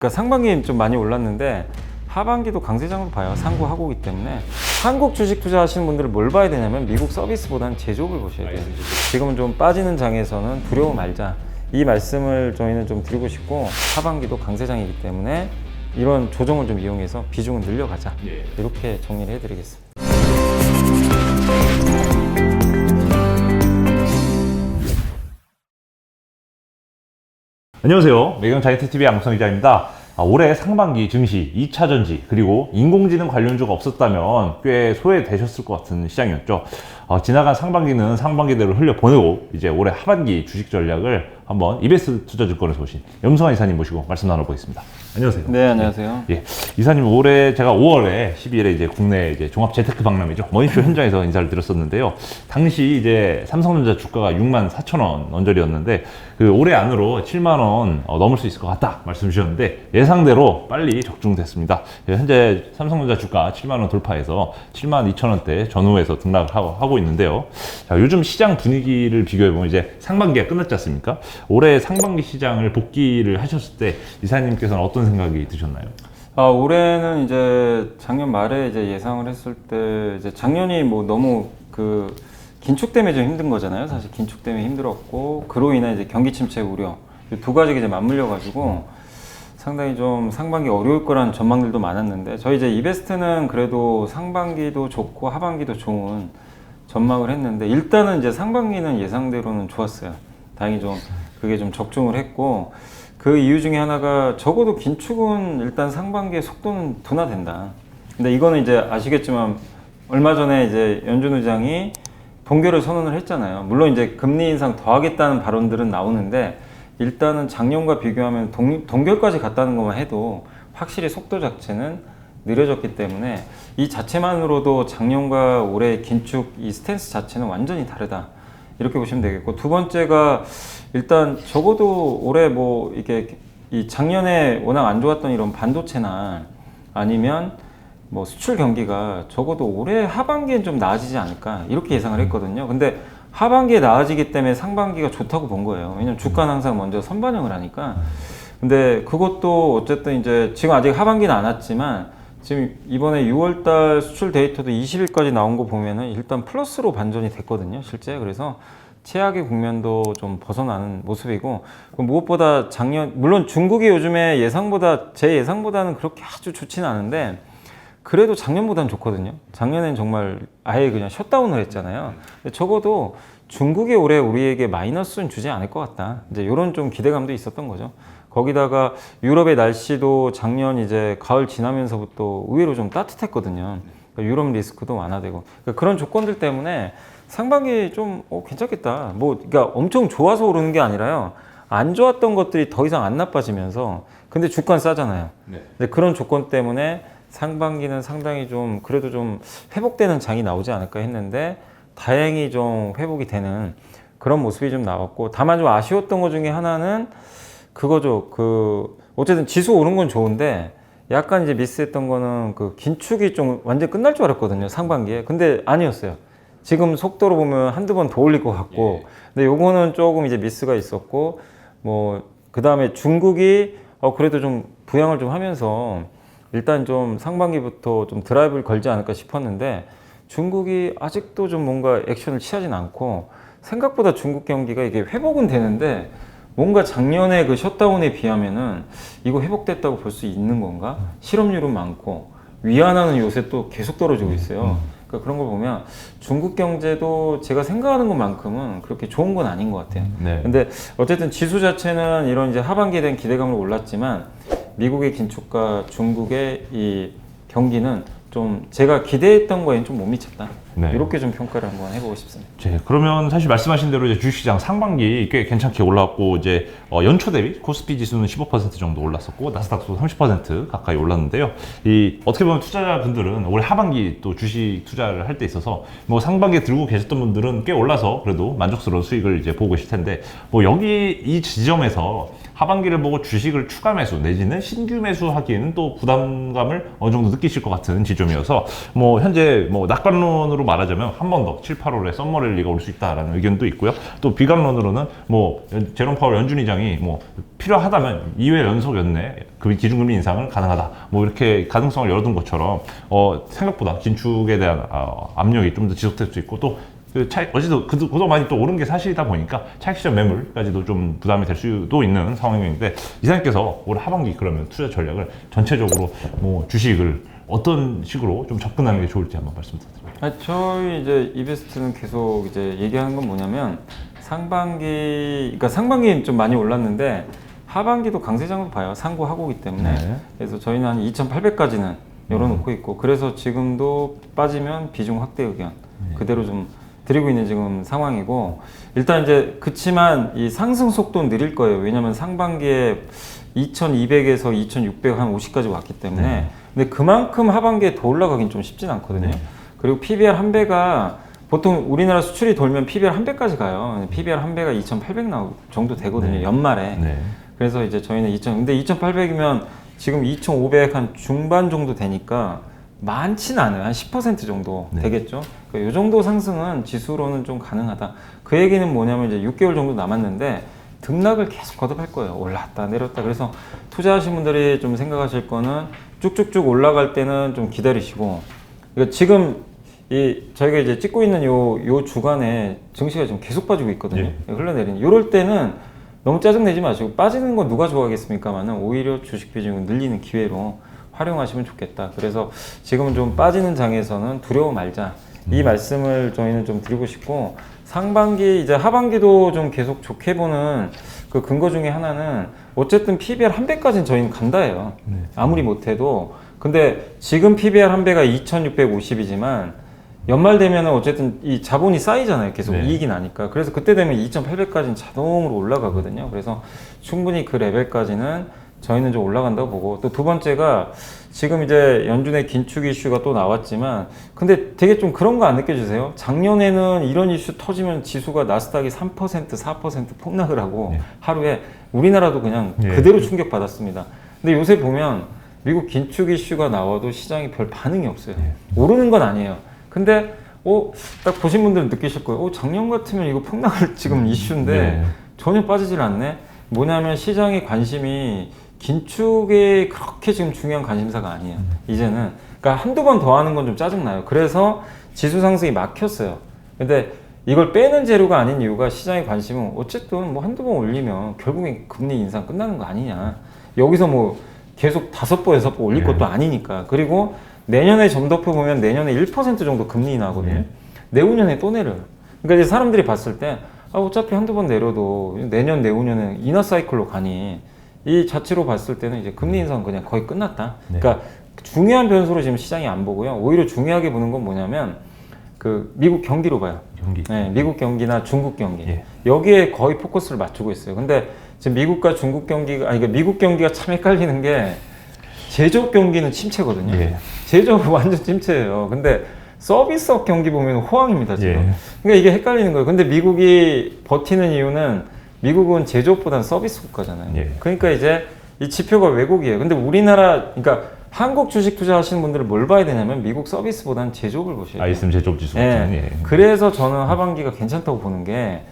그러니까 상반기는 좀 많이 올랐는데 하반기도 강세장으로 봐요. 상구 하고기 때문에. 한국 주식 투자하시는 분들은 뭘 봐야 되냐면 미국 서비스보다는 제조업을 보셔야 돼요. 지금은 좀 빠지는 장에서는 두려워 말자, 이 말씀을 저희는 좀 드리고 싶고, 하반기도 강세장이기 때문에 이런 조정을 좀 이용해서 비중을 늘려가자, 이렇게 정리를 해드리겠습니다. 안녕하세요. 매경자이언트TV의 안국성 기자입니다. 올해 상반기 증시, 2차 전지, 그리고 인공지능 관련주가 없었다면 꽤 소외되셨을 것 같은 시장이었죠. 지나간 상반기는 상반기대로 흘려보내고 이제 올해 하반기 주식 전략을 한번 이베스트 투자증권에서 오신 염승환 이사님 모시고 말씀 나눠보겠습니다. 안녕하세요. 네, 안녕하세요. 예, 이사님 올해 제가 5월에 12일에 이제 국내 이제 종합 재테크 박람회죠, 머니쇼 현장에서 인사를 드렸었는데요. 당시 이제 삼성전자 주가가 64,000원 언저리였는데 그 올해 안으로 7만원 넘을 수 있을 것 같다 말씀 주셨는데 예상대로 빨리 적중됐습니다. 현재 삼성전자 주가 7만원 돌파해서 72,000원대 전후에서 등락하고 있는데요. 자, 요즘 시장 분위기를 비교해보면 이제 상반기가 끝났지 않습니까? 올해 상반기 시장을 복귀를 하셨을 때 이사님께서는 어떤 생각이 드셨나요? 올해는 이제 작년 말에 이제 예상을 했을 때 이제 작년이 뭐 너무 그 긴축 때문에 좀 힘든 거잖아요. 사실 긴축 때문에 힘들었고, 그로 인해 이제 경기 침체 우려, 두 가지가 이제 맞물려 가지고 상당히 좀 상반기 어려울 거라는 전망들도 많았는데, 저희 이제 이베스트는 그래도 상반기도 좋고 하반기도 좋은 전망을 했는데, 일단은 이제 상반기는 예상대로는 좋았어요. 다행히 좀 그게 좀 적중을 했고, 그 이유 중에 하나가 적어도 긴축은 일단 상반기의 속도는 둔화된다. 근데 이거는 이제 아시겠지만 얼마 전에 이제 연준 의장이 동결을 선언을 했잖아요. 물론 이제 금리 인상 더 하겠다는 발언들은 나오는데, 일단은 작년과 비교하면 동결까지 갔다는 것만 해도 확실히 속도 자체는 느려졌기 때문에 이 자체만으로도 작년과 올해 긴축 이 스탠스 자체는 완전히 다르다, 이렇게 보시면 되겠고, 두 번째가 일단 적어도 올해 뭐 이게 이 작년에 워낙 안 좋았던 이런 반도체나 아니면 뭐 수출 경기가 적어도 올해 하반기엔 좀 나아지지 않을까, 이렇게 예상을 했거든요. 근데 하반기에 나아지기 때문에 상반기가 좋다고 본 거예요. 왜냐면 주가는 항상 먼저 선반영을 하니까. 근데 그것도 어쨌든 이제 지금 아직 하반기는 안 왔지만 지금 이번에 6월달 수출 데이터도 20일까지 나온 거 보면은 일단 플러스로 반전이 됐거든요, 실제. 그래서 최악의 국면도 좀 벗어나는 모습이고, 무엇보다 작년, 물론 중국이 요즘에 제 예상보다는 그렇게 아주 좋지는 않은데 그래도 작년보다는 좋거든요. 작년엔 정말 아예 그냥 셧다운을 했잖아요. 근데 적어도 중국이 올해 우리에게 마이너스는 주지 않을 것 같다, 이제 이런 좀 기대감도 있었던 거죠. 거기다가 유럽의 날씨도 작년 이제 가을 지나면서부터 의외로 좀 따뜻했거든요. 그러니까 유럽 리스크도 완화되고, 그러니까 그런 조건들 때문에 상반기 좀 괜찮겠다. 그러니까 엄청 좋아서 오르는 게 아니라요, 안 좋았던 것들이 더 이상 안 나빠지면서, 근데 주가는 싸잖아요. 근데 그런 조건 때문에 상반기는 상당히 좀 그래도 좀 회복되는 장이 나오지 않을까 했는데, 다행히 좀 회복이 되는 그런 모습이 좀 나왔고, 다만 좀 아쉬웠던 것 중에 하나는 그거죠. 어쨌든 지수 오른 건 좋은데 약간 이제 미스했던 거는 그 긴축이 좀 완전 끝날 줄 알았거든요, 상반기에. 근데 아니었어요. 지금 속도로 보면 한두 번 더 올릴 것 같고, 근데 요거는 조금 이제 미스가 있었고, 그 다음에 중국이 그래도 좀 부양을 좀 하면서 일단 좀 상반기부터 좀 드라이브를 걸지 않을까 싶었는데, 중국이 아직도 좀 뭔가 액션을 취하진 않고, 생각보다 중국 경기가 이게 회복은 되는데 뭔가 작년에 그 셧다운에 비하면은 이거 회복됐다고 볼 수 있는 건가? 실업률은 많고 위안화는 요새 또 계속 떨어지고 있어요. 그러니까 그런 걸 보면 중국 경제도 제가 생각하는 것만큼은 그렇게 좋은 건 아닌 것 같아요. 근데 어쨌든 지수 자체는 이런 이제 하반기에 대한 기대감으로 올랐지만, 미국의 긴축과 중국의 이 경기는 좀 제가 기대했던 거에는 좀 못 미쳤다, 이렇게 좀 평가를 한번 해보고 싶습니다. 그러면 사실 말씀하신 대로 이제 주식시장 상반기 꽤 괜찮게 올라왔고, 이제 연초 대비 코스피 지수는 15% 정도 올랐었고 나스닥도 30% 가까이 올랐는데요. 어떻게 보면 투자자분들은 올해 하반기 또 주식 투자를 할 때 있어서 상반기에 들고 계셨던 분들은 꽤 올라서 그래도 만족스러운 수익을 이제 보고 계실 텐데, 여기 이 지점에서 하반기를 보고 주식을 추가 매수 내지는 신규 매수하기에는 또 부담감을 어느 정도 느끼실 것 같은 지점이어서, 현재 낙관론으로 비관론으로 말하자면 한 번 더 7, 8월에 썸머 랠리가 올 수 있다라는 의견도 있고요. 또 비관론으로는 뭐 제롬 파월 연준의장이 뭐 필요하다면 2회 연속 연내 그 기준금리 인상을 가능하다. 뭐 이렇게 가능성을 열어둔 것처럼 생각보다 긴축에 대한 압력이 좀 더 지속될 수 있고 또 그 차익, 어제도 그도 많이 또 오른 게 사실이다 보니까 차익 시장 매물까지도 좀 부담이 될 수도 있는 상황인데 이사님께서 올 하반기 그러면 투자 전략을 전체적으로 뭐 주식을 어떤 식으로 좀 접근하는 게 좋을지 한번 말씀 부탁드립니다. 저희 이제 이베스트는 계속 이제 얘기하는 건 뭐냐면 그러니까 상반기는 좀 많이 올랐는데 하반기도 강세장으로 봐요. 상고하고기 때문에. 네. 그래서 저희는 한 2,800까지는 열어놓고 있고 그래서 지금도 빠지면 비중 확대 의견 그대로 좀 드리고 있는 지금 상황이고 일단 이제 그치만 이 상승 속도는 느릴 거예요. 왜냐면 상반기에 2,200에서 2,600 한 50까지 왔기 때문에 근데 그만큼 하반기에 더 올라가긴 좀 쉽진 않거든요. 그리고 PBR 한 배가 보통 우리나라 수출이 돌면 PBR 한 배까지 가요. PBR 한 배가 2,800 정도 되거든요. 연말에. 그래서 이제 저희는 근데 2,800이면 지금 2,500 한 중반 정도 되니까 많지는 않아요. 한 10% 정도 되겠죠. 그러니까 이 정도 상승은 지수로는 좀 가능하다. 그 얘기는 뭐냐면 이제 6개월 정도 남았는데 등락을 계속 거듭할 거예요. 올랐다 내렸다. 그래서 투자하신 분들이 좀 생각하실 거는 쭉쭉쭉 올라갈 때는 좀 기다리시고 그러니까 지금 저희가 이제 찍고 있는 요 주간에 증시가 지금 계속 빠지고 있거든요. 흘러내리는. 이럴 때는 너무 짜증내지 마시고 빠지는 건 누가 좋아하겠습니까만은 오히려 주식 비중을 늘리는 기회로 활용하시면 좋겠다. 그래서 지금은 좀 빠지는 장에서는 두려워 말자. 이 말씀을 저희는 좀 드리고 싶고 상반기 이제 하반기도 좀 계속 좋게 보는 그 근거 중에 하나는 어쨌든 PBR 한 배까지는 저희는 간다예요. 아무리 못해도 근데 지금 PBR 한 배가 2,650이지만 연말 되면은 어쨌든 이 자본이 쌓이잖아요. 계속 이익이 나니까. 그래서 그때 되면 2,800까지는 자동으로 올라가거든요. 그래서 충분히 그 레벨까지는 저희는 좀 올라간다고 보고 또 두 번째가 지금 이제 연준의 긴축 이슈가 또 나왔지만 근데 되게 좀 그런 거 안 느껴지세요? 작년에는 이런 이슈 터지면 지수가 나스닥이 3% 4% 폭락을 하고 하루에 우리나라도 그냥 그대로 충격받았습니다. 근데 요새 보면 미국 긴축 이슈가 나와도 시장이 별 반응이 없어요. 오르는 건 아니에요. 근데 딱 보신 분들은 느끼실 거예요. 작년 같으면 이거 폭락을 지금 이슈인데 전혀 빠지질 않네. 뭐냐면 시장의 관심이 긴축에 그렇게 지금 중요한 관심사가 아니에요. 이제는. 그러니까 한두 번 더 하는 건 좀 짜증나요. 그래서 지수 상승이 막혔어요. 근데 이걸 빼는 재료가 아닌 이유가 시장의 관심은 어쨌든 뭐 한두 번 올리면 결국엔 금리 인상 끝나는 거 아니냐. 여기서 뭐 계속 5번, 6번 올릴 것도 아니니까. 그리고 내년에 점도표 보면 내년에 1% 정도 금리 인하거든요. 내후년에 또 내려요. 그러니까 이제 사람들이 봤을 때 어차피 한두 번 내려도 내년, 내후년에 인하 사이클로 가니 이 자체로 봤을 때는 이제 금리 인상은 그냥 거의 끝났다. 그러니까 중요한 변수로 지금 시장이 안 보고요. 오히려 중요하게 보는 건 뭐냐면 그 미국 경기로 봐요. 미국 경기나 중국 경기. 여기에 거의 포커스를 맞추고 있어요. 근데 지금 미국과 중국 경기가 그러니까 미국 경기가 참 헷갈리는 게 제조업 경기는 침체거든요. 제조업 완전 침체예요. 근데 서비스업 경기 보면 호황입니다, 지금. 그러니까 이게 헷갈리는 거예요. 근데 미국이 버티는 이유는 미국은 제조업보다는 서비스 국가잖아요. 그러니까 이제 이 지표가 왜곡이에요. 근데 우리나라, 그러니까 한국 주식 투자하시는 분들은 뭘 봐야 되냐면 미국 서비스보다는 제조업을 보셔야 돼요. ISM 제조업 지수 같은. 그래서 저는 하반기가 괜찮다고 보는 게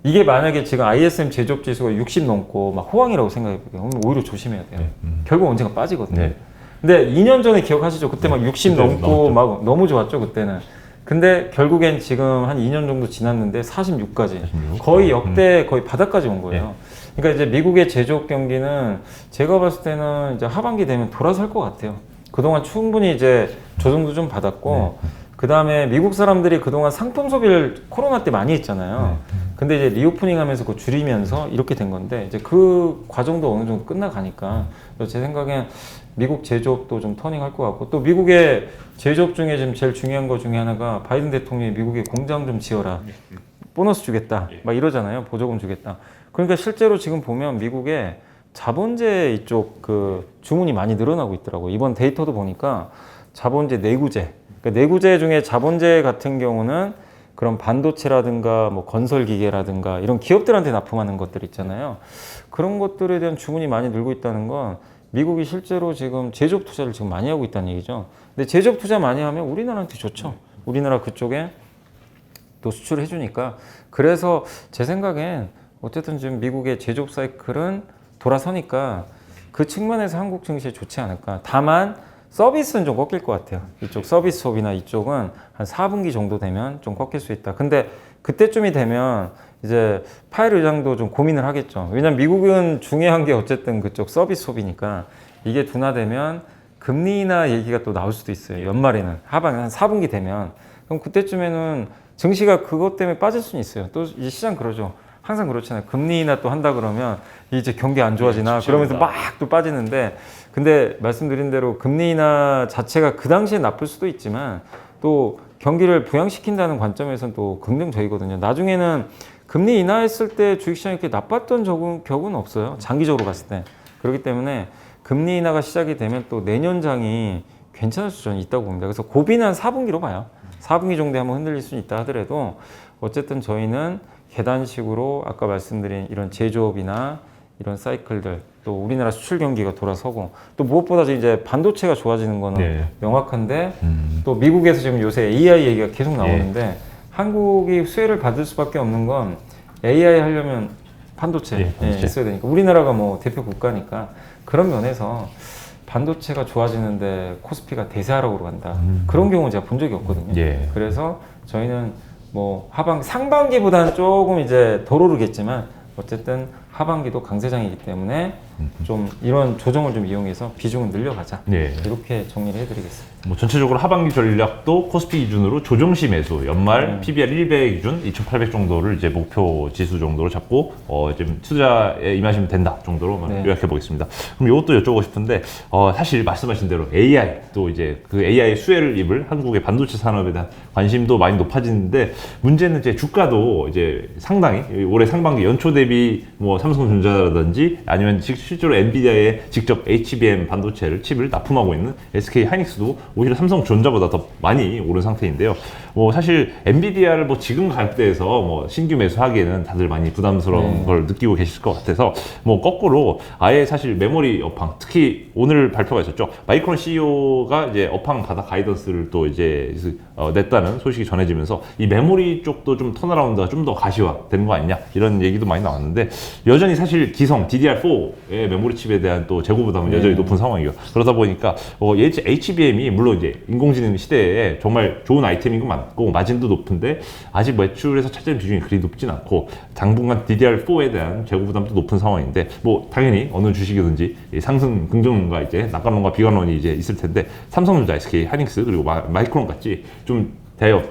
이게 만약에 지금 ISM 제조업 지수가 60 넘고 막 호황이라고 생각해볼게요. 그럼 오히려 조심해야 돼요. 결국 언젠가 빠지거든요. 근데 2년 전에 기억하시죠? 그때 막 60 넘고 막 너무 좋았죠, 그때는. 근데 결국엔 지금 한 2년 정도 지났는데 46까지. 거의 역대 거의 바닥까지 온 거예요. 그러니까 이제 미국의 제조업 경기는 제가 봤을 때는 이제 하반기 되면 돌아설 것 같아요. 그동안 충분히 이제 조정도 좀 받았고, 그 다음에 미국 사람들이 그동안 상품 소비를 코로나 때 많이 했잖아요. 근데 이제 리오프닝 하면서 그거 줄이면서 이렇게 된 건데, 이제 그 과정도 어느 정도 끝나가니까, 제 생각엔 미국 제조업도 좀 터닝할 것 같고, 또 미국의 제조업 중에 지금 제일 중요한 것 중에 하나가 바이든 대통령이 미국에 공장 좀 지어라. 보너스 주겠다. 막 이러잖아요. 보조금 주겠다. 그러니까 실제로 지금 보면 미국에 자본재 이쪽 그 주문이 많이 늘어나고 있더라고요. 이번 데이터도 보니까 자본재 내구재. 그러니까 내구재 중에 자본재 같은 경우는 그런 반도체라든가 뭐 건설기계라든가 이런 기업들한테 납품하는 것들 있잖아요. 그런 것들에 대한 주문이 많이 늘고 있다는 건 미국이 실제로 지금 제조업 투자를 지금 많이 하고 있다는 얘기죠. 근데 제조업 투자 많이 하면 우리나라한테 좋죠. 우리나라 그쪽에 또 수출을 해주니까 그래서 제 생각엔 어쨌든 지금 미국의 제조업 사이클은 돌아서니까 그 측면에서 한국 증시에 좋지 않을까. 다만 서비스는 좀 꺾일 것 같아요. 이쪽 서비스업이나 이쪽은 한 4분기 정도 되면 좀 꺾일 수 있다. 근데 그때쯤이 되면 이제 파웰 의장도 좀 고민을 하겠죠. 왜냐면 미국은 중요한 게 어쨌든 그쪽 서비스업이니까 이게 둔화되면 금리 인하 얘기가 또 나올 수도 있어요. 연말에는 하반 한 4분기 되면 그럼 그때쯤에는 증시가 그것 때문에 빠질 수는 있어요. 또 이제 시장 그러죠. 항상 그렇잖아요. 금리 인하 또 한다 그러면 이제 경기 안 좋아지나 그러면서 막 또 빠지는데 근데 말씀드린 대로 금리 인하 자체가 그 당시에 나쁠 수도 있지만 또 경기를 부양시킨다는 관점에서는 또 긍정적이거든요. 나중에는 금리 인하했을 때 주식시장이 이렇게 나빴던 격은 없어요. 장기적으로 봤을 때. 그렇기 때문에 금리 인하가 시작이 되면 또 내년장이 괜찮을 수는 있다고 봅니다. 그래서 고비는 한 4분기로 봐요. 4분기 정도에 한번 흔들릴 수는 있다 하더라도 어쨌든 저희는 계단식으로 아까 말씀드린 이런 제조업이나 이런 사이클들 또 우리나라 수출 경기가 돌아서고 또 무엇보다 이제 반도체가 좋아지는 거는 네. 명확한데 또 미국에서 지금 요새 AI 얘기가 계속 나오는데 한국이 수혜를 받을 수밖에 없는 건 AI 하려면 반도체 있어야 되니까 우리나라가 뭐 대표 국가니까 그런 면에서 반도체가 좋아지는데 코스피가 대세하락으로 간다. 그런 경우는 제가 본 적이 없거든요. 그래서 저희는 뭐 상반기보다는 조금 이제 덜 오르겠지만 어쨌든 하반기도 강세장이기 때문에 좀 이런 조정을 좀 이용해서 비중을 늘려가자. 이렇게 정리를 해드리겠습니다. 뭐 전체적으로 하반기 전략도 코스피 기준으로 조정시 매수, 연말 PBR 100 기준 2,800 정도를 이제 목표 지수 정도로 잡고 지금 투자에 임하시면 된다 정도로 요약해 보겠습니다. 그럼 이것도 여쭤보고 싶은데 사실 말씀하신 대로 AI 또 이제 그 AI 수혜를 입을 한국의 반도체 산업에 대한 관심도 많이 높아지는데 문제는 이제 주가도 이제 상당히 올해 상반기 연초 대비 뭐 삼성전자라든지 아니면 실제로 엔비디아에 직접 HBM 반도체를 칩을 납품하고 있는 SK 하이닉스도 오히려 삼성전자보다 더 많이 오른 상태인데요. 뭐 사실 엔비디아를 뭐 지금 가격대에서 뭐 신규 매수하기에는 다들 많이 부담스러운 걸 느끼고 계실 것 같아서 뭐 거꾸로 아예 사실 메모리 업황 특히 오늘 발표가 있었죠. 마이크론 CEO가 이제 업황 바닥 가이던스를 또 이제 냈다는 소식이 전해지면서 이 메모리 쪽도 좀 턴어라운드가 좀 더 가시화된 거 아니냐 이런 얘기도 많이 나왔는데 여전히 사실 기성 DDR4의 메모리 칩에 대한 또 재고 부담은 여전히 높은 상황이에요. 그러다 보니까 HBM이 물론 이제 인공지능 시대에 정말 좋은 아이템인 건 맞고 마진도 높은데 아직 매출에서 차지하는 비중이 그리 높진 않고 당분간 DDR4에 대한 재고 부담도 높은 상황인데 뭐 당연히 어느 주식이든지 상승 긍정론과 이제 낙관론과 비관론이 이제 있을 텐데 삼성전자, SK 하이닉스 그리고 마이크론 같이 좀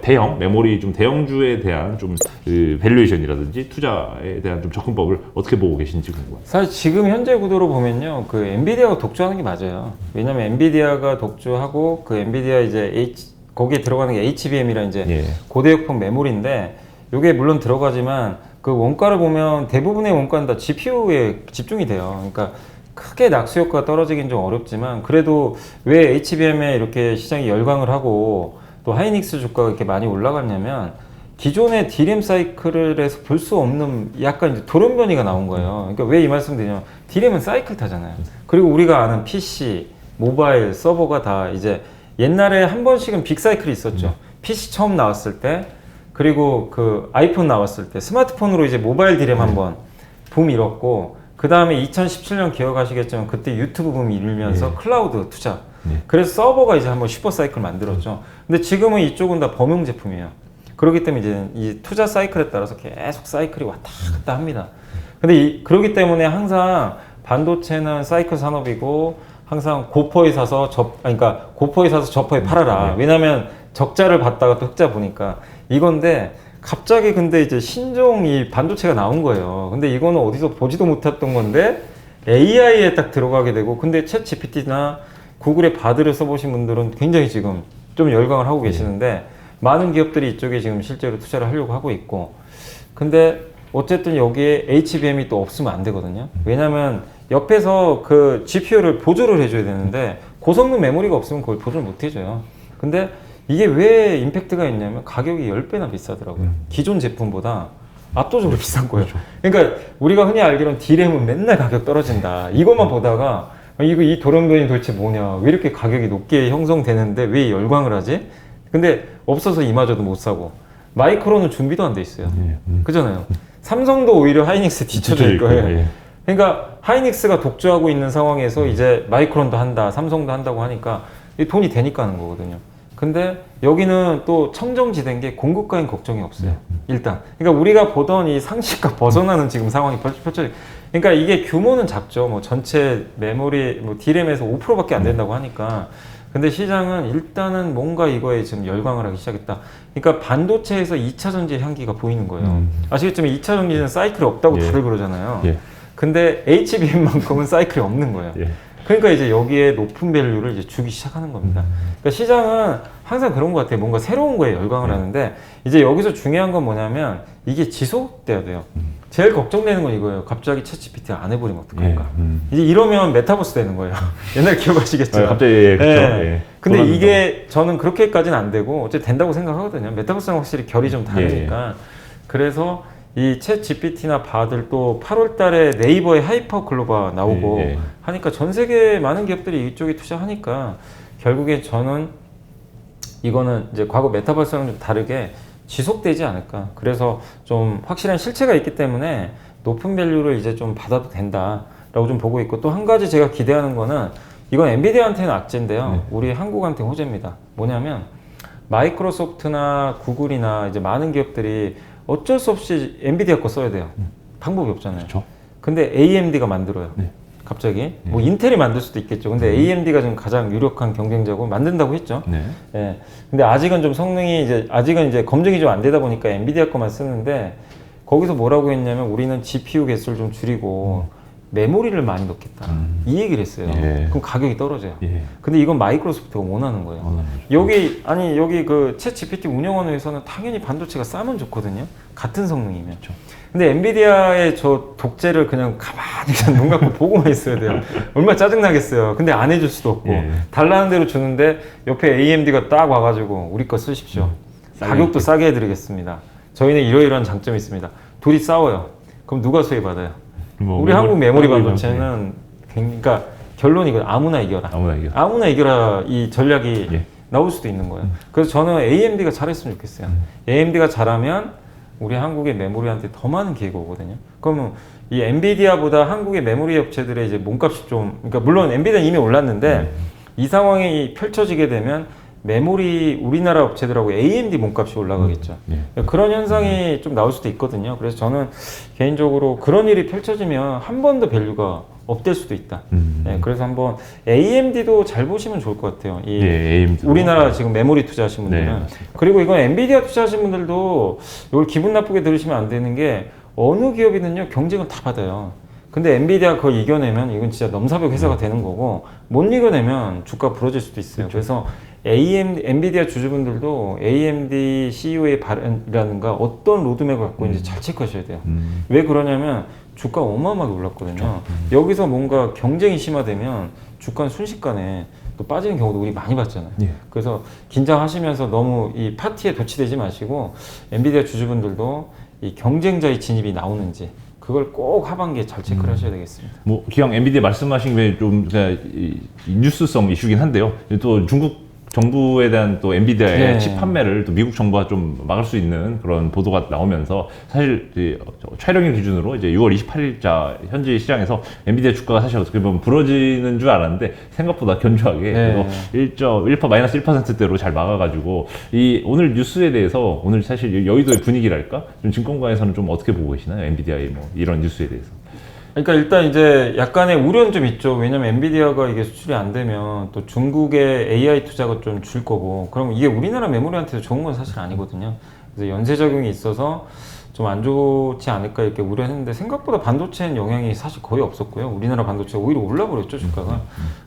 대형 메모리 좀 대형주에 대한 좀 그 밸류에이션이라든지 투자에 대한 좀 접근법을 어떻게 보고 계신지 궁금합니다. 사실 지금 현재 구도로 보면요, 그 엔비디아가 독주하는 게 맞아요. 왜냐면 엔비디아가 독주하고 그 엔비디아 이제 거기에 들어가는 게 HBM이라 이제 고대역폭 메모리인데 이게 물론 들어가지만 그 원가를 보면 대부분의 원가는 다 GPU에 집중이 돼요. 그러니까 크게 낙수 효과가 떨어지긴 좀 어렵지만 그래도 왜 HBM에 이렇게 시장이 열광을 하고 또 하이닉스 주가가 이렇게 많이 올라갔냐면 기존의 D램 사이클에서 볼 수 없는 약간 이제 돌연변이가 나온 거예요. 그러니까 왜 이 말씀 드리냐면 D램은 사이클 타잖아요. 그리고 우리가 아는 PC, 모바일, 서버가 다 이제 옛날에 한 번씩은 빅 사이클이 있었죠. PC 처음 나왔을 때 그리고 그 아이폰 나왔을 때 스마트폰으로 이제 모바일 D램 한번 붐 일었고 그 다음에 2017년 기억하시겠지만 그때 유튜브 붐이 일면서 클라우드 투자 그래서 서버가 이제 한번 슈퍼 사이클 만들었죠. 근데 지금은 이쪽은 다 범용 제품이에요. 그렇기 때문에 이제 이 투자 사이클에 따라서 계속 사이클이 왔다 갔다 합니다. 근데 그렇기 때문에 항상 반도체는 사이클 산업이고 항상 고퍼에 사서 그러니까 고퍼에 사서 저퍼에 팔아라. 왜냐면 적자를 봤다가 또 흑자 보니까 이건데 갑자기 근데 이제 신종 이 반도체가 나온 거예요. 근데 이거는 어디서 보지도 못했던 건데 AI에 딱 들어가게 되고 근데 챗 GPT나 구글의 바드를 써보신 분들은 굉장히 지금 좀 열광을 하고 계시는데 많은 기업들이 이쪽에 지금 실제로 투자를 하려고 하고 있고 근데 어쨌든 여기에 HBM이 또 없으면 안 되거든요. 왜냐면 옆에서 그 GPU를 보조를 해줘야 되는데 고성능 메모리가 없으면 그걸 보조를 못 해줘요. 근데 이게 왜 임팩트가 있냐면 가격이 10배나 비싸더라고요. 기존 제품보다 압도적으로 비싼 거예요. 그러니까 우리가 흔히 알기로는 D램은 맨날 가격 떨어진다. 이것만 보다가 이 돌연변이 도대체 뭐냐. 왜 이렇게 가격이 높게 형성되는데 왜 열광을 하지? 근데 없어서 이마저도 못 사고 마이크론은 준비도 안 돼 있어요. 그잖아요. 삼성도 오히려 하이닉스 뒤쳐질 거예요. 예. 그러니까 하이닉스가 독주하고 있는 상황에서 이제 마이크론도 한다, 삼성도 한다고 하니까 이 돈이 되니까 하는 거거든요. 근데 여기는 또 청정지대인 게 공급가엔 걱정이 없어요. 일단. 그러니까 우리가 보던 이 상식과 벗어나는 지금 상황이 펼쳐져. 그러니까 이게 규모는 작죠. 뭐 전체 메모리, 뭐 D램에서 5%밖에 안 된다고 하니까. 근데 시장은 일단은 뭔가 이거에 지금 열광을 하기 시작했다. 그러니까 반도체에서 2차 전지의 향기가 보이는 거예요. 아시겠지만 2차 전지는 사이클이 없다고 예. 다들 그러잖아요. 예. 근데 HBM만큼은 사이클이 없는 거예요. 예. 그러니까 이제 여기에 높은 밸류를 이제 주기 시작하는 겁니다. 그러니까 시장은 항상 그런 것 같아요. 뭔가 새로운 거에 열광을 하는데 이제 여기서 중요한 건 뭐냐면 이게 지속돼야 돼요. 제일 걱정되는 건 이거예요. 갑자기 챗GPT 안 해버리면 어떡할까? 이제 이러면 메타버스 되는 거예요. 옛날 기억하시겠죠? 갑자기 예, 그렇죠. 예. 예. 근데 이게 저는 그렇게까지는 안 되고 어쨌든 된다고 생각하거든요. 메타버스는 확실히 결이 좀 다르니까. 그래서 이 챗 GPT나 바들 또 8월 달에 네이버에 하이퍼 글로바 나오고 예. 하니까 전 세계 많은 기업들이 이쪽에 투자하니까 결국에 저는 이거는 이제 과거 메타버스랑 좀 다르게 지속되지 않을까. 그래서 좀 확실한 실체가 있기 때문에 높은 밸류를 이제 좀 받아도 된다라고 좀 보고 있고 또 한 가지 제가 기대하는 거는 이건 엔비디아한테는 악재인데요. 우리 한국한테 호재입니다. 뭐냐면 마이크로소프트나 구글이나 이제 많은 기업들이 어쩔 수 없이 엔비디아 거 써야 돼요. 방법이 없잖아요. 그렇죠. 근데 AMD가 만들어요. 네. 갑자기 뭐 인텔이 만들 수도 있겠죠. 근데 AMD가 지금 가장 유력한 경쟁자고 만든다고 했죠. 네. 예. 근데 아직은 좀 성능이 이제 아직은 이제 검증이 좀 안 되다 보니까 엔비디아 거만 쓰는데 거기서 뭐라고 했냐면 우리는 GPU 개수를 좀 줄이고 메모리를 많이 넣겠다. 이 얘기를 했어요. 예. 그럼 가격이 떨어져요. 예. 근데 이건 마이크로소프트가 원하는 거예요. 원하는 여기 그 챗 GPT 운영하는 회사는 당연히 반도체가 싸면 좋거든요. 같은 성능이면. 그렇죠. 근데 엔비디아의 저 독재를 그냥 가만히 그냥 눈 감고 보고만 있어야 돼요. 얼마나 짜증나겠어요. 근데 안 해줄 수도 없고. 예. 달라는 대로 주는데 옆에 AMD가 딱 와가지고 우리 거 쓰십시오. 가격도 싸게 해드리겠습니다. 저희는 이러이러한 장점이 있습니다. 둘이 싸워요. 그럼 누가 수혜받아요? 우리 한국 메모리 반도체는 그러니까 결론이 이거 아무나 이겨라. 아무나 이겨라 이 전략이 예. 나올 수도 있는 거예요. 그래서 저는 AMD가 잘했으면 좋겠어요. AMD가 잘하면 우리 한국의 메모리한테 더 많은 기회가 오거든요. 그러면 이 엔비디아보다 한국의 메모리 업체들의 이제 몸값이 좀, 그러니까 물론 엔비디아는 이미 올랐는데 이 상황이 펼쳐지게 되면 메모리 우리나라 업체들하고 AMD 몸값이 올라가겠죠. 그런 현상이 좀 나올 수도 있거든요. 그래서 저는 개인적으로 그런 일이 펼쳐지면 한 번 더 밸류가 업될 수도 있다. 그래서 한번 AMD도 잘 보시면 좋을 것 같아요. 이 AMD 우리나라 지금 메모리 투자하신 분들은. 네, 그리고 이건 엔비디아 투자하신 분들도 이걸 기분 나쁘게 들으시면 안 되는 게 어느 기업이든요 경쟁을 다 받아요. 근데 엔비디아 그걸 이겨내면 이건 진짜 넘사벽 회사가 되는 거고 못 이겨내면 주가 부러질 수도 있어요. 그래서 엔비디아 주주분들도 AMD CEO의 발언이라든가 어떤 로드맵을 갖고 있는지 잘 체크하셔야 돼요. 왜 그러냐면 주가가 어마어마하게 올랐거든요. 여기서 뭔가 경쟁이 심화되면 주가는 순식간에 또 빠지는 경우도 우리 많이 봤잖아요. 그래서 긴장하시면서 너무 이 파티에 도취되지 마시고 엔비디아 주주분들도 이 경쟁자의 진입이 나오는지 그걸 꼭 하반기에 잘 체크를 하셔야 되겠습니다. 뭐 기왕 엔비디아 말씀하신 게 좀 이 뉴스성 이슈긴 한데요. 또 중국 정부에 대한 또 엔비디아의 칩 판매를 또 미국 정부가 좀 막을 수 있는 그런 보도가 나오면서 사실 촬영일 기준으로 이제 6월 28일자 현지 시장에서 엔비디아 주가가 사실 어떻게 보면 부러지는 줄 알았는데 생각보다 견조하게 마이너스 1%대로 잘 막아가지고 이 오늘 뉴스에 대해서 오늘 사실 여의도의 분위기랄까 좀 증권가에서는 좀 어떻게 보고 계시나요? 엔비디아의 뭐 이런 뉴스에 대해서. 그러니까 일단 이제 약간의 우려는 좀 있죠. 왜냐면 엔비디아가 이게 수출이 안 되면 또 중국의 AI 투자가 좀 줄 거고, 그럼 이게 우리나라 메모리한테도 좋은 건 사실 아니거든요. 그래서 연쇄작용이 있어서 좀 안 좋지 않을까 이렇게 우려했는데 생각보다 반도체는 영향이 사실 거의 없었고요. 우리나라 반도체가 오히려 올라버렸죠, 주가가.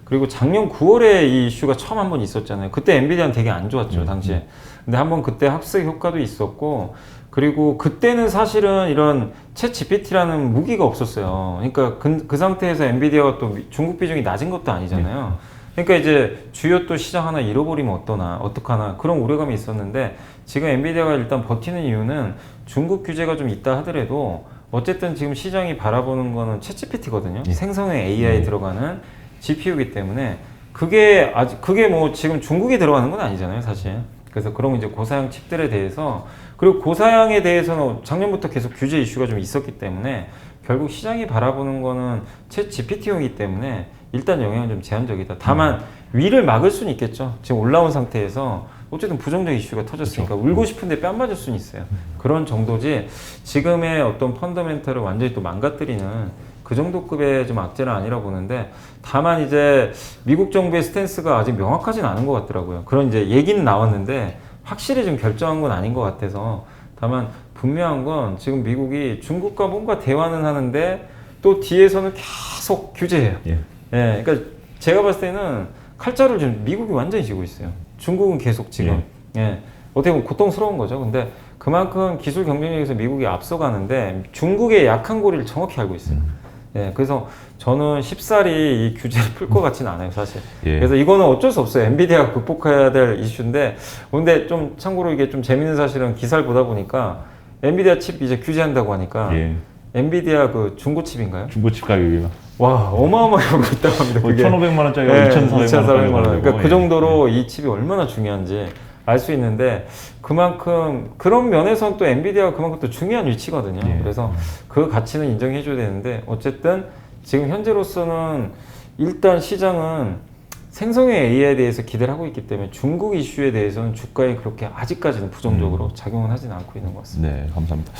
그리고 작년 9월에 이 이슈가 처음 한번 있었잖아요. 그때 엔비디아는 되게 안 좋았죠, 당시에. 근데 한번 그때 합승 효과도 있었고, 그리고 그때는 사실은 이런 챗 GPT라는 무기가 없었어요. 그러니까 그 상태에서 엔비디아가 또 중국 비중이 낮은 것도 아니잖아요. 그러니까 이제 주요 또 시장 하나 잃어버리면 어떡하나 그런 우려감이 있었는데, 지금 엔비디아가 일단 버티는 이유는 중국 규제가 좀 있다 하더라도 어쨌든 지금 시장이 바라보는 거는 챗 GPT거든요. 생성형 AI에 들어가는 GPU이기 때문에 그게 뭐 지금 중국에 들어가는 건 아니잖아요, 사실. 그래서 그런 이제 고사양 칩들에 대해서 그리고 고사양에 대해서는 작년부터 계속 규제 이슈가 좀 있었기 때문에 결국 시장이 바라보는 거는 챗 GPT용이기 때문에 일단 영향은 좀 제한적이다. 다만 위를 막을 수는 있겠죠. 지금 올라온 상태에서 어쨌든 부정적 이슈가 터졌으니까 울고 싶은데 뺨 맞을 수는 있어요. 그런 정도지 지금의 어떤 펀더멘털을 완전히 또 망가뜨리는 그 정도 급의 좀 악재는 아니라고 보는데 다만 이제 미국 정부의 스탠스가 아직 명확하진 않은 것 같더라고요. 그런 이제 얘기는 나왔는데 확실히 좀 결정한 건 아닌 것 같아서 다만 분명한 건 지금 미국이 중국과 뭔가 대화는 하는데 또 뒤에서는 계속 규제해요. 예. 예, 그러니까 제가 봤을 때는 칼자루를 지금 미국이 완전히 쥐고 있어요. 중국은 계속 지금 예. 어떻게 보면 고통스러운 거죠. 근데 그만큼 기술 경쟁력에서 미국이 앞서가는데 중국의 약한 고리를 정확히 알고 있어요. 예, 그래서 저는 쉽사리 이 규제를 풀 것 같지는 않아요, 사실. 예. 그래서 이거는 어쩔 수 없어요. 엔비디아가 극복해야 될 이슈인데, 근데 좀 참고로 이게 좀 재밌는 사실은 기사를 보다 보니까 엔비디아 칩 이제 규제한다고 하니까 예. 엔비디아 그 중고 칩인가요? 중고칩 가격이 와, 어마어마하게 오고 있다고 합니다. 뭐 그게. 1,500만 원짜리가 네, 2,400만 원. 그러니까 그 정도로 이 칩이 얼마나 중요한지 알 수 있는데 그만큼 그런 면에서는 또 엔비디아가 그만큼 또 중요한 위치거든요. 예. 그래서 그 가치는 인정해줘야 되는데 어쨌든 지금 현재로서는 일단 시장은 생성형 AI에 대해서 기대를 하고 있기 때문에 중국 이슈에 대해서는 주가에 그렇게 아직까지는 부정적으로 작용은 하지는 않고 있는 것 같습니다. 네, 감사합니다.